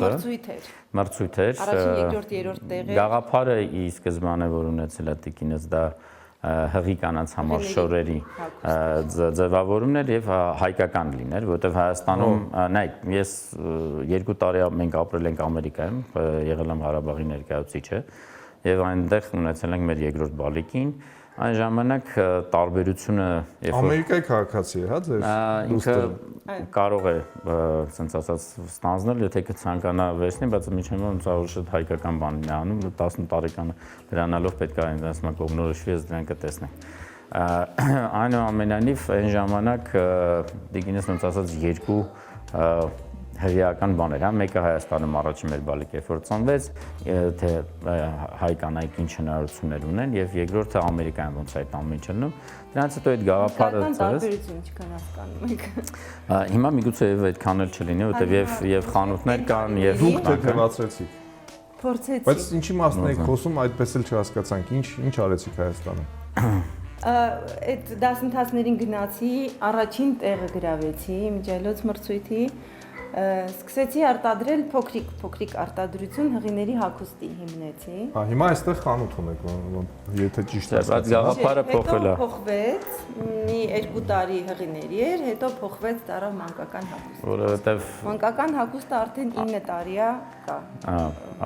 Մրցույթ էր։
Առաջին, երկրորդ, երրորդ տեղը։
Գաղափարը ի սկզբանե որ ունեցել է տիկինս դա հղի կանանց համար շորերի ձևավորումներ եւ հայկական լիներ, որովհետեւ Հայաստանում նայեք, ես 2 տարի մենք ապրել ենք Ամերիկայում, եղել եմ Ղարաբաղի ներկայացուցիչը եւ այնտեղ ունեցել ենք մեր երկրորդ բալիկին։ Այն ժամանակ տարբերությունը
Ամերիկայի քաղաքացի է, հա ձեր։
Ինքը կարող է, ասենց ասած, ստանձնել, եթե կցանկանա վերցնի, բայց մինչև ոնց ավելի շատ հայկական բան է անում, 10 տարեկան դրանալով պետք է այնպես մա կողմնորոշվի, ես դրան կտեսնենք։ Այնուամենայնիվ այն ժամանակ դիգինես ոնց ասած 2 հրեական բաներ, հա, մեկը Հայաստանում առաջին մեր բալիկ երբ որ ծնվեց, թե հայ կանայքին շնորհություններ ունեն եւ երկրորդը Ամերիկայում ոնց այդ ամեն ինչը լինում։ Դրանից հետո այդ գաղափարը
տարբերություն չկան հասկանում եք։
Հիմա միգուցե եւ այդքան էլ չլինի, որտեվ եւ խանութներ կան եւ
դուք թեթևացրեցիք։
Փորձեցի։
Բայց ինչի մասն եք խոսում, այդպես էլ չհասկացանք, ինչ արեցիք Հայաստանում։
Այդ դասընթացներին գնացի, առաջին տեղը գրավեցի միջայլոց մրցույթի Սկսեցի արտադրել փոքրիկ արտադրություն հղիների հագուստի հիմնեցի։
Հա, հիմա այստեղ խանութ ունեք, եթե ճիշտ է։
Բայց գաղափարը փոխվել է։
Հետո փոխվեց, մի 2 տարի հղիների էր, հետո փոխվեց դառավ մանկական հագուստ։
Որովհետև
Մանկական հագուստը արդեն 9 տարիա կա։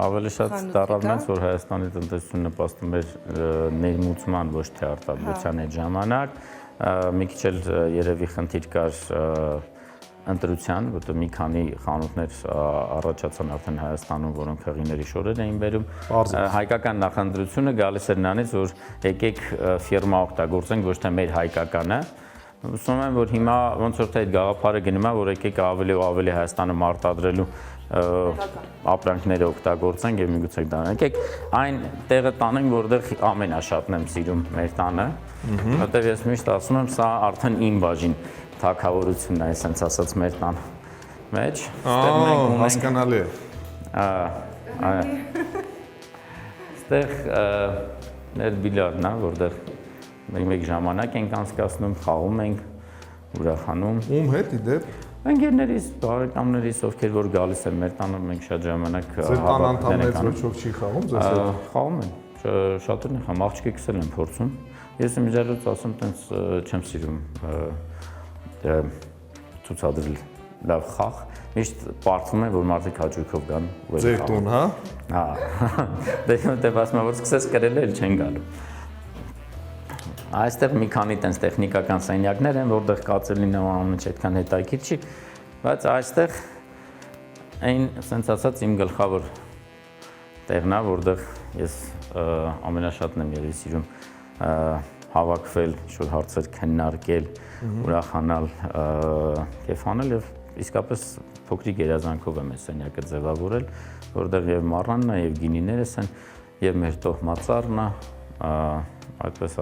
ավելի շատ դառավ մեծ, որ Հայաստանի տնտեսությունը նպաստում էր ներմուծման, ոչ թե արտադրության այդ ժամանակ։ Մի քիչ էլ երևի խնդիր կար ընտրության, որտեղ մի քանի խանութներ առաջացան արդեն Հայաստանում, որոնք հղիների շորեր էին բերում։ Հայկական նախընտրությունը գալիս էր նրանից, որ եկեք ֆիրմա օգտագործենք, ոչ թե մեր հայկականը։ Ուսում եմ, որ հիմա ոնց որ թե այդ գաղափարը գնում է, որ եկեք ավելի ու ավելի Հայաստանում արտադրելու ապրանքները օգտագործենք եւ միգուցե դա եկեք այն տեղը տանենք, որտեղ ամենաշատն եմ սիրում մեր տանը, որտեղ ես միշտ ասում եմ, սա արդեն իմ բաժին թակավորությունն է, այսպես ասած մեր տան մեջ։
Հասկանալի է։
Այստեղ մեր բիլիարդն է, որտեղ մեկ ժամանակ ենք անցկացնում, խաղում ենք, ուրախանում։
Ում հետ իդեպ։
Ընկերներիս, բարեկամներիս, ովքեր որ գալիս են մեր տանը, մենք շատ ժամանակ
Ձեր տան անդամներից ոչ ոք չի խաղում ձեզ հետ։
Խաղում են, շատերն են խաղում, աղջիկս էլ են փորձում։ Ես իմ իջերից ասում, տենց չեմ սիրում ցուցադրել լավ խաղ, միշտ պարտվում է, որ մարդիկ հաճույքով գան ու
Ձեր տուն, հա։
Հա։ Դե ասում եմ, որ սկսես կրել էլ չեն գալու։ Այստեղ մի քանի տենց տեխնիկական սենյակներ են, որտեղ կացելին ամեն ինչ այդքան հետաքրքիր չի, բայց այստեղ այն ասենց ասած իմ գլխավոր տեղն է, որտեղ ես ամենաշատն եմ եղի սիրում հավաքվել, ինչ-որ հարցեր քննարկել, ուրախանալ, կեֆ անել եւ իսկապես փոքրիկ երազանքով եմ այս սենյակը ձևավորել, որտեղ եւ մառանն է, եւ գինիներս են, եւ մեր տոհմածառն է, այդպես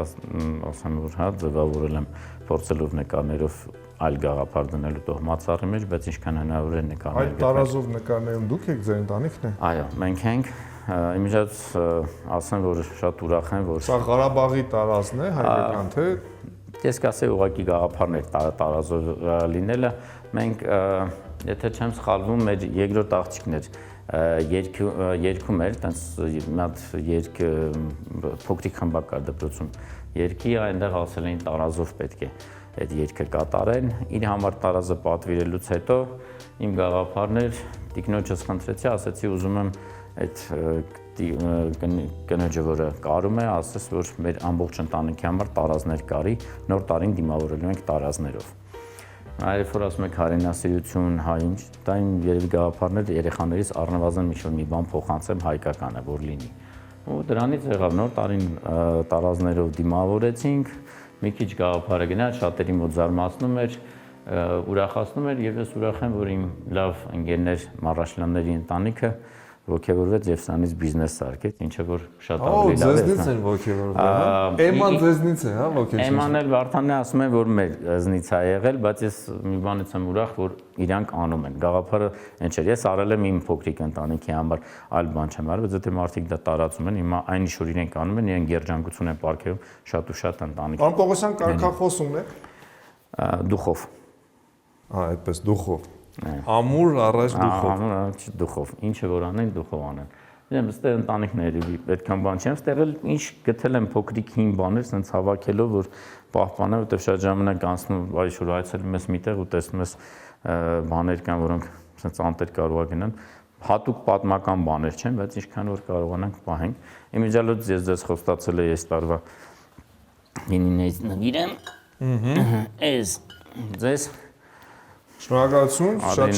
ասեմ, որ հա ձևավորել եմ փորձելով նկարներով այլ գաղափար դնելու տոհմածառի մեջ, բայց ինչքան հնարավոր է նկարներ։
Այդ տարազով նկարներում դուք եք, ձեր ընտանիքն է։
Այո, մենք ենք։ Իմիջիայլոց ասեմ, որ շատ ուրախ եմ, որ
Սա Ղարաբաղի տարազն է, հայկական թե։
Ես կասեի ուղղակի գաղափարներ տարազով լինելը։ Մենք, եթե չեմ սխալվում, մեր երկրորդ աղջիկն էր երգում էր, տենց մի հատ երգ փոքրիկ խմբակար դպրոցում երգի, այնտեղ ասել էին տարազով պետք է այդ երգը կատարեն։ Իր համար տարազը պատվիրելուց հետո իմ գաղափարներ տիկնոջս խնդրեցի, ասեցի ուզում եմ այդ կնոջը, որը կարում է, ասես, որ մեր ամբողջ ընտանիքի համար տարազներ կարի, նոր տարին դիմավորելու ենք տարազներով։ Այլ որ ասում եք հայրենասիրություն, հա ինչ, դա իմ երևի գաղափարներ երեխաներից առնվազն մի բան փոխանցեմ հայկականը, որ լինի։ Ու դրանից եղավ նոր տարին տարազներով դիմավորեցինք, մի քիչ գաղափարը գնաց, շատերի մոտ զարմացնում էր, ուրախացնում էր եւ ես ուրախ եմ, որ իմ լավ ընկերներ Մարաշլյանների ընտանիքը ոգևորվեց եւ սրանից բիզնես սարքեց, ինչը որ շատ ավելի լավ է։
Ձեզնից են ոգևորվել։ Էման ձեզնից է, հա, ոգևորվել։
Էման էլ Վարդանն ասում է, որ մեր զնից է եղել, բայց ես մի բանից եմ ուրախ, որ իրանք անում են։ Գաղափարը ինչ էր, ես արել եմ իմ փոքրիկ ընտանիքի համար, այլ բան չեմ արել, բայց եթե մարդիկ դա տարածում են, հիմա այն ինչ որ իրենք անում են, իրենք երջանկություն են ապարգևում շատ ու շատ ընտանիք։
Պարոն Պողոսյան, կարգախոսումն է։
Դուխով։
Հա, այդպես դուխով։ Ամուր առաջ դուխով։
Ամուր առաջ դուխով։ Ինչը որ անեն, դուխով անեն։ Իրեմ ստեղ ընտանիքների այդքան բան չեմ, ստեղ էլ ինչ գտել եմ փոքրիկ հին բաներ, sense հավաքելով, որ պահպանել, որտեղ շատ ժամանակ անցնում, այ շուտ այցելում ես միտեղ ու տեսնում ես բաներ կան, որոնք sense անտեր կարող է գնան։ Հատուկ պատմական բաներ չեն, բայց ինչքան որ կարողանանք պահենք։ Իմիջիայլոց ես ձեզ խոստացել եմ ես տարվա ինինեից նվիրեմ։ Էս ձեզ
Շնորհակալություն, շատ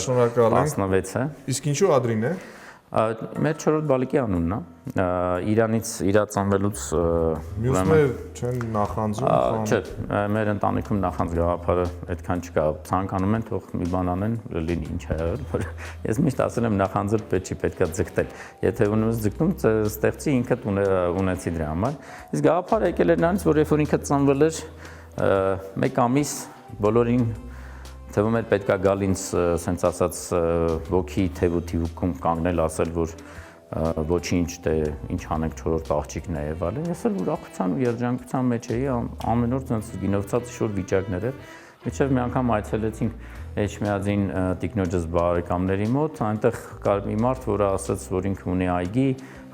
շնորհակալ ենք։
16-ը։
Իսկ ինչու Ադրին է։
Մեր 4-րդ բալիկի անունն է։ Իրանից իրացանվելուց
Մյուսներ չեն նախանձում։
Չէ, մեր ընտանիքում նախանձ գաղափարը այդքան չկա։ Ցանկանում են թող մի բան անեն, լինի ինչ է եղել, որ ես միշտ ասել եմ նախանձել պետք չի, պետքա ձգտել։ Եթե ունում ես ձգտում, ստեղծի ինքդ ունեցի դրա համար։ Իսկ գաղափարը եկել էր նրանից, որ երբ որ ինքը ծնվել էր, 1 ամիս բոլորին թվում էր պետքա գալ ինձ, ասենց ասած, ոգի թևութիվում կանգնել, ասել, որ ոչինչ, դե ինչ անենք 4-րդ աղջիկն է եւ այլն։ Ես էլ ուրախության ու երջանկության մեջ էի, ամեն օր ցած գինովցած շուտ վիճակներ էր։ Միջև մի անգամ այցելեցինք Էջմիածին տիկնոջս բարեկամների մոտ, այնտեղ կար մի մարդ, որը ասաց, որ ինքը ունի այգի,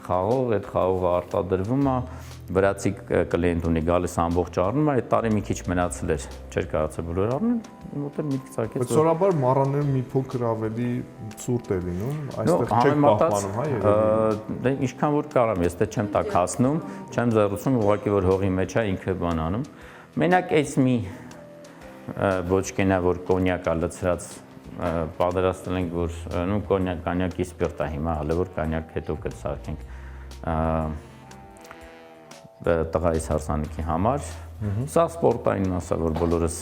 խաղող, այդ խաղողը արտադրվում է, վրացի կլիենտ ունի, գալիս ամբողջ առնում է, այդ տարի մի քիչ մնացել էր, չէր կարողացել բոլոր առնել, մոտ էլ միտք ծագեց։
Բայց սովորաբար մառանները մի փոքր ավելի ցուրտ է լինում, այստեղ չեք պահպանում, հա, երևի։
Դե ինչքան որ կարամ, ես դե չեմ տակ հասնում, չեմ զերուցում, ուղղակի որ հողի մեջ է ինքը բան անում։ Մենակ այս մի ոչկենա, որ կոնյակա լցրած պատրաստել ենք, որ նույն կոնյակի սպիրտ է հիմա, հələ որ կոնյակ հետո կսարքենք տղայիս հարսանիքի համար։ Սա սպորտային մասը, որ բոլորս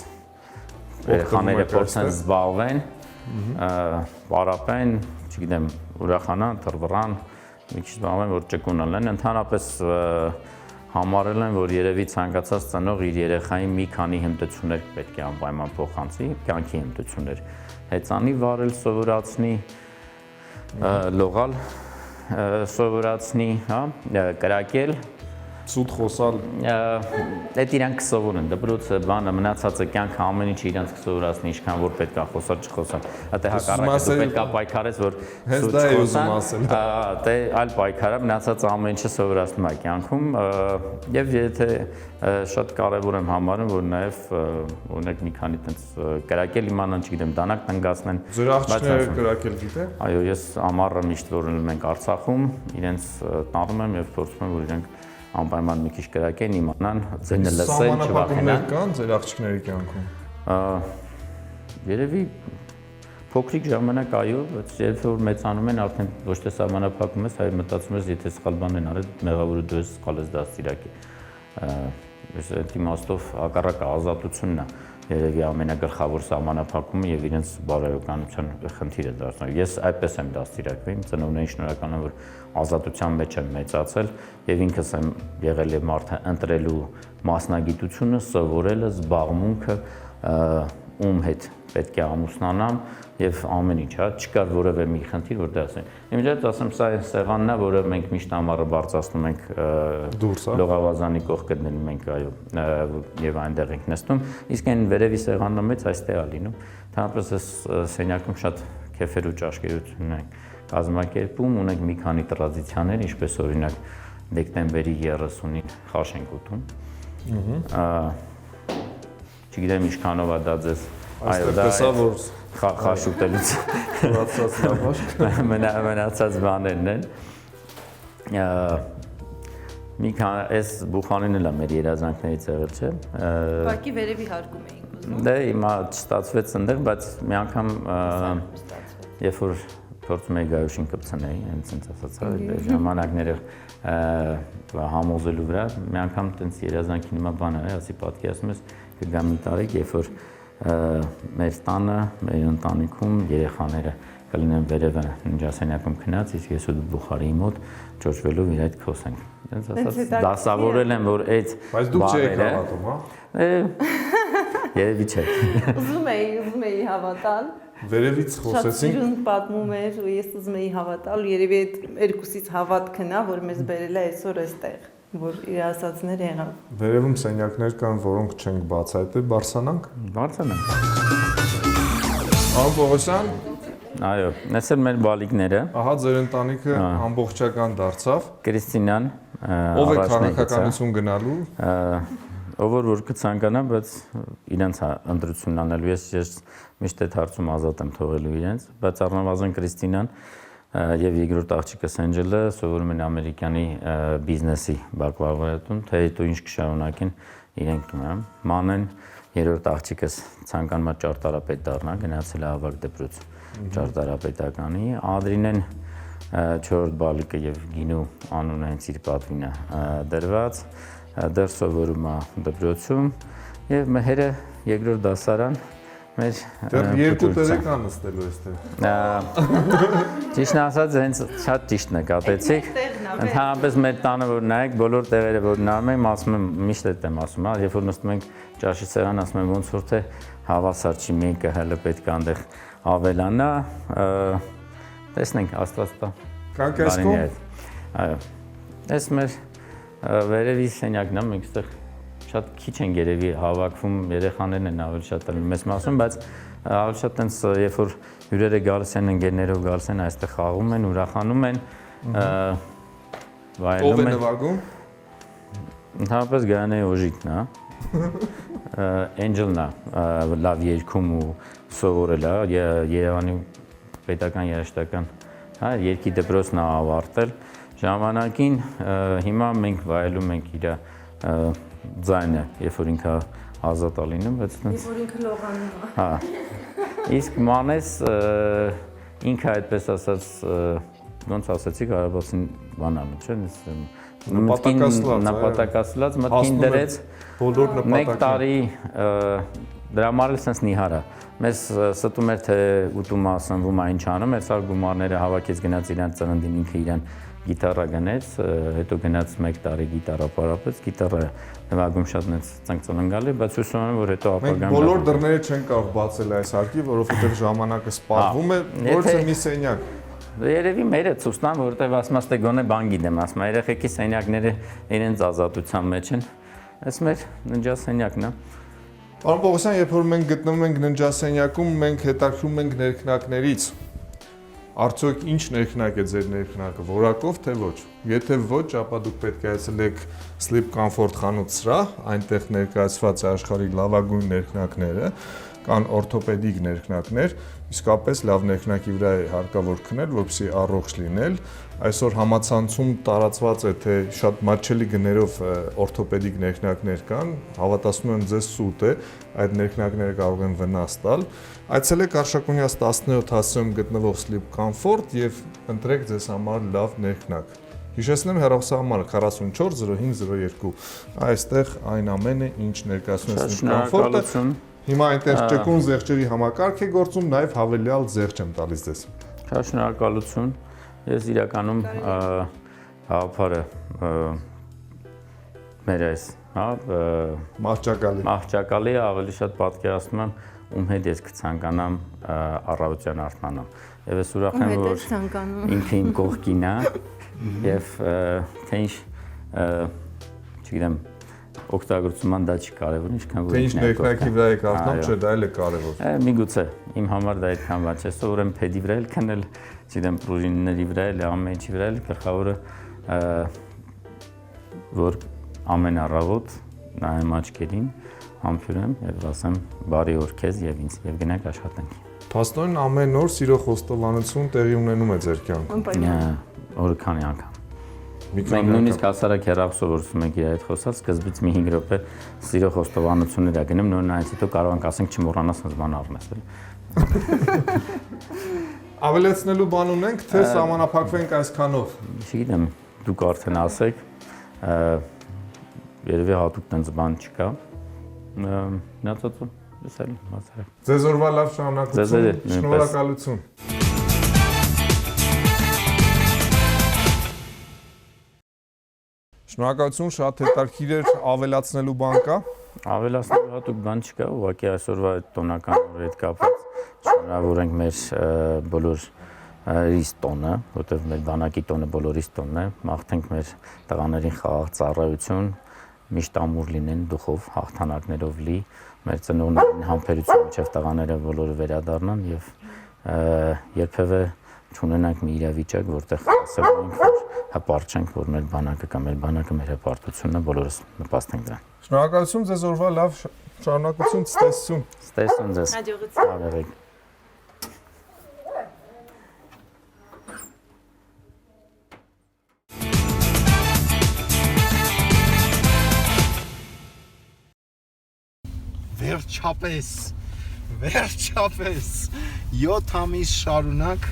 երեխաները փորձեն զբաղվեն, պարապեն, չգիտեմ, ուրախանան, թռվռան, մի քիչ զբաղվեն, որ ճկունան, ընդհանրապես համարել են, որ երևի ցանկացած ծնող իր երեխային մի քանի հմտություններ պետք է անպայման փոխանցի, կյանքի հմտություններ, հեծանի վարել սովորացնի, լողալ սովորացնի, հա, կրակել,
Ցույց խոսալ,
այդ իրանք կսովորեն, դպրոցը, բանը, մնացածը կյանքը ամեն ինչը իրանք կսովորացնի, ինչքան որ պետք է խոսալ, չխոսալ։ Դե հակառակը դու պետք է պայքարես, որ ցույց խոսան, դե այլ պայքարը մնացածը ամեն ինչը սովորացնում է կյանքում, եւ եթե շատ կարեւոր եմ համարում, որ նաեւ օրինակ մի քանի տենց կրակել իմանան, չգիտեմ, դանակ տնկացնեն։
Ձեր աղջիկները կրակել գիտե։
Այո, ես ամառը միշտ որ ունեմ ենք Արցախում, իրենց տանում եմ եւ փորձում եմ, որ իրենք անպայման մի քիչ կրակեն, իմանան, ձենը լսեն, չվախենան։
Կան ձեր աղջիկների կյանքում։
Երևի փոքրիկ ժամանակ այո, բայց երբ որ մեծանում են, արդեն ոչ թե սահմանափակում ես, այլ մտածում ես, եթե սխալ բան են արել, մեղավորը դու ես սխալ ես դաստիարակի։ Այս իմաստով հակառակը ազատությունն է երևի ամենագլխավոր սահմանափակումը եւ իրենց բարոյականության խնդիրը դարձնում։ Ես այդպես եմ դաստիարակվում, ծնողներին շնորհակալ եմ, որ ազատության մեջ եմ մեծացել եւ ինքս եմ եղել եմ մարդը ընտրելու մասնագիտությունը, սովորելը, զբաղմունքը, ում հետ պետք է ամուսնանամ եւ ամեն ինչ, հա, չկար որևէ մի խնդիր, որ դա ասեն։ Իմիջիայլոց ասեմ, սա այն սեղանն է, որը մենք միշտ ամառը բարձրացնում ենք լողավազանի կողքը դնում ենք, այո, եւ այնտեղ ենք նստում, իսկ այն վերևի սեղանն մեծ այստեղ է լինում։ Ընդհանրապես այս սենյակում շատ քեֆեր ու ճաշկերություն ենք կազմակերպում, ունենք մի քանի տրադիցիաներ, ինչպես օրինակ դեկտեմբերի 30-ին խաշ ենք ուտում։ Չգիտեմ ինչքանով է դա ձեզ, այո, դա խաշ ուտելուց մնացած բաներն են։ Մի քանի այս բուխանին էլ է մեր երազանքներից եղել, չէ։
Ուղղակի վերևի հարկում էինք ուզում։
Դե հիմա չստացվեց այնտեղ, բայց մի անգամ երբ որ փորձում էի գայուշին կպցնեի, հենց ասած ժամանակները համոզելու վրա, մի անգամ տենց երազանքի նման բան էր, ասի պատկերացնում ես կգա մի տարի, երբ որ մեր տանը, մեր ընտանիքում երեխաները կլինեն վերևը ննջասենյակում քնած, իսկ ես ու բուխարի մոտ ճոճվելով իր այդ խոսենք։ Հենց ասած դասավորել եմ, որ այդ
բայց դուք չեք հավատում, հա։
Երևի չէ։
Ուզում էի հավատալ։
Վերևից խոսեցինք։
Շատ սիրուն պատմում էր ու ես ուզում էի հավատալ, երևի այդ երկուսից հավատքն է, որ մեզ բերել է այսօր այստեղ, որ իր ասածները եղան։
Վերևում սենյակներ կան, որոնք չենք բացահայտել, բարձրանանք։
Բարձրանանք։
Ան Պողոսյան,
այո, այս են մեր բալիկները։
ահա ձեր ընտանիքը ամբողջական դարձավ։
Կրիստինան,
ով է քաղաքականություն գնալու։
Ով որ կցանկանա, բայց իրենց ընտրությունն անելու ես միշտ այդ հարցում ազատ եմ թողելու իրենց, բայց առնվազն Կրիստինան եւ երկրորդ աղջիկս Էնջելը սովորում են ամերիկյանի բիզնեսի բակալավրիատում, թե հետո ինչ կշարունակեն իրենք տուն։ Մանեն երրորդ աղջիկս ցանկանում է ճարտարապետ դառնա, գնացել է ավագ դպրոց ճարտարապետականի, Ադրինեն 4-րդ բալիկը եւ Գինու անունը հենց իր պատվին է դրված, դեռ սովորում է դպրոցում եւ Մեհերը երկրորդ դասարան մեր
դեռ երկու տեղեկան նստելու այստեղ։
Ճիշտն ասած, հենց շատ ճիշտ նկատեցիք։ Ընդհանրապես մեր տանը որ նայեք, բոլոր տեղերը որ նայում եմ, ասում եմ, միշտ այդ եմ ասում, հա, երբ որ նստում ենք ճաշի սեղան, ասում եմ ոնց որ թե հավասար չի, մեկը հələ պետք է այնտեղ ավելանա, տեսնենք Աստված տա։
Կանք այսքան։
Այո։ Այս մեր վերևի սենյակն է, մենք այստեղ շատ քիչ են երևի հավաքվում, երեխաներն են ավելի շատ ալնում մեզ մասում, բայց Ավելի շատ տենց երբ որ հյուրերը գալիս են, ընկերներով գալիս են, այստեղ խաղում են, ուրախանում են, վայելում են։
Ով է նվագում։
Ընդհանրապես Գայանե Օժիկն է։ Angel-ն է, լավ երգում ու սովորել է, Երևանի պետական երաժշտական, հա, երգի դպրոցն է ավարտել։ Ժամանակին հիմա մենք վայելում ենք իր ձայնը, երբ որ ինքը ազատ է լինում, բայց
Երբ որ ինքը լողանում է։
հա։ Իսկ Մանես ինքը այդպես ասած ոնց ասացի Ղարաբաղցին բանալու, չէ՞, նպատակասլաց մտքին դրեց
բոլոր նպատակին։
1 տարի դրա համար էլ sense նիհարա։ Մեզ ստում էր թե ուտում ասնվում է ինչ անում, այդ սա գումարները հավաքեց գնաց իրան ծննդին ինքը իրան գիտարա գնեց, հետո գնաց 1 տարի գիտարա պարապեց, գիտարը նվագում շատ նենց ծնկծննգալի, բայց հուսում եմ որ հետո ապագան։
Մենք բոլոր դռները չենք կարող բացել այս հարկի, որովհետև ժամանակը սպառվում է, որը մի սենյակ։
Երևի մերը ցույցնան, որովհետև ասում եմ, գոնե բան գիտեմ, ասում եմ, երեխեքի սենյակները իրենց ազատության մեջ են։ Այս մեր ննջասենյակն է։
Պարոն Պողոսյան, երբ որ մենք գտնվում ենք ննջասենյակում, մենք հետաքրում ենք ներքնակներից։ Արդյոք ինչ ներքնակ է ձեր ներքնակը, որակով թե ոչ։ Եթե ոչ, ապա դուք պետք է այցելեք Sleep Comfort խանութ սրահ, այնտեղ ներկայացված է աշխարհի լավագույն ներքնակները, կան օրթոպեդիկ ներքնակներ, իսկապես լավ ներքնակի վրա է հարկավոր քնել, որպեսզի առողջ լինել։ Այսօր համացանցում տարածված է, թե շատ մատչելի գներով օրթոպեդիկ ներքնակներ կան, հավատացնում եմ ձեզ սուտ է, այդ ներքնակները կարող են վնաս տալ։ Այցելեք Արշակունյաց 17-ում գտնվող Sleep Comfort եւ ընտրեք ձեզ համար լավ ներքնակ։ Հիշեցնեմ հեռախոսահամարը 440502։ Այստեղ այն ամենը, ինչ ներկայացնում է Sleep Comfort-ը։ Հիմա այնտեղ ճկուն զեղչերի համակարգ է գործում, նաև հավելյալ զեղչ եմ տալիս ձեզ։
Շնորհակալություն։ Ես իրականում հավաքարը մեր այս, հա, մահճակալի ավելի շատ պատկերացնում եմ ում հետ ես կցանկանամ առավոտյան արթնանամ։ Եվ ես ուրախ եմ, որ ինքը իմ կողքին է եւ թե ինչ չգիտեմ օգտագործման դա չի կարևոր, ինչքան որ
ինչ ներքնակի վրա եք արթնում, չէ, դա էլ է կարևոր։
Միգուցե իմ համար դա այդքան բաց է, սովորեմ փեդի վրա էլ քնել, չգիտեմ պրուժինների վրա էլ, ամեն ինչի վրա էլ, գլխավորը որ ամեն առավոտ նայեմ աչքերին, համբուրեմ եւ ասեմ բարի օր քեզ եւ ինձ եւ գնանք աշխատենք։
Փաստորեն ամեն օր սիրո խոստովանություն տեղի ունենում է ձեր կյանքում։
Օրը քանի անգամ։ Մենք նույնիսկ հասարակ հեռախոսով ենք իր հետ խոսած, սկզբից մի 5 րոպե սիրո խոստովանություններ ա գնում, նոր նայից հետո կարող ենք ասենք չմոռանաս ինձ բան առնես էլ։
Ավելացնելու բան ունենք, թե սահմանափակվենք այսքանով։
Չգիտեմ, դուք արդեն ասեք, երևի հատուկ տենց բան չկա։ Մնացածը ես էլ հասարակ։
Ձեզ օրվա լավ շարունակություն, շնորհակալություն։ Շնորհակալություն, շատ հետաքրքիր էր, ավելացնելու բան կա։
Ավելացնելու հատուկ բան չկա, ուղղակի այսօրվա տոնական օրի հետ կապված շնորհավորենք մեր բոլորիս տոնը, որտեղ մեր բանակի տոնը բոլորիս տոնն է, մաղթենք մեր տղաներին խաղաղ ծառայություն, միշտ ամուր լինեն դուխով, հաղթանակներով լի, մեր ծնողներին համբերություն մինչև տղաները բոլորը վերադառնան եւ երբևէ չունենանք մի իրավիճակ, որտեղ ասել ենք, որ հպարտ չենք, որ մեր բանակը կամ մեր բանակը մեր հպարտությունն է, բոլորս նպաստենք դրան։
Շնորհակալություն, ձեզ օրվա լավ շարունակություն, ցտեսություն։
Ցտեսություն ձեզ։
Հաջողություն։
Վերջապես 7 ամիս շարունակ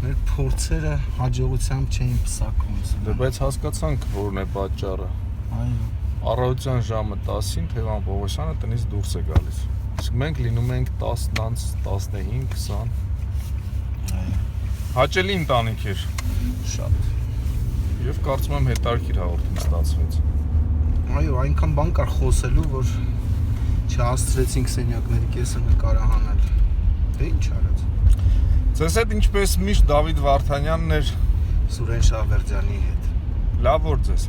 մեր փորձերը հաջողությամբ չէին պսակվում։
Դե բայց հասկացանք որն է պատճառը։
Այո։
Առավոտյան ժամը 10-ին Թևան Պողոսյանը տնից դուրս է գալիս։ Իսկ մենք լինում ենք 10-ից 15, 20։
Այո։
Հաճելի ընտանիք էր։
Շատ։
Եվ կարծում եմ հետաքրքիր հաղորդում ստացվեց։
Այո, այնքան բան կար խոսելու, որ չհասցրեցինք սենյակների կեսը նկարահանել։ Դե ինչ արած։
Ձեզ հետ ինչպես միշտ Դավիթ Վարդանյանն էր
Սուրեն Շահվերդյանի հետ։
Լավ օր ձեզ։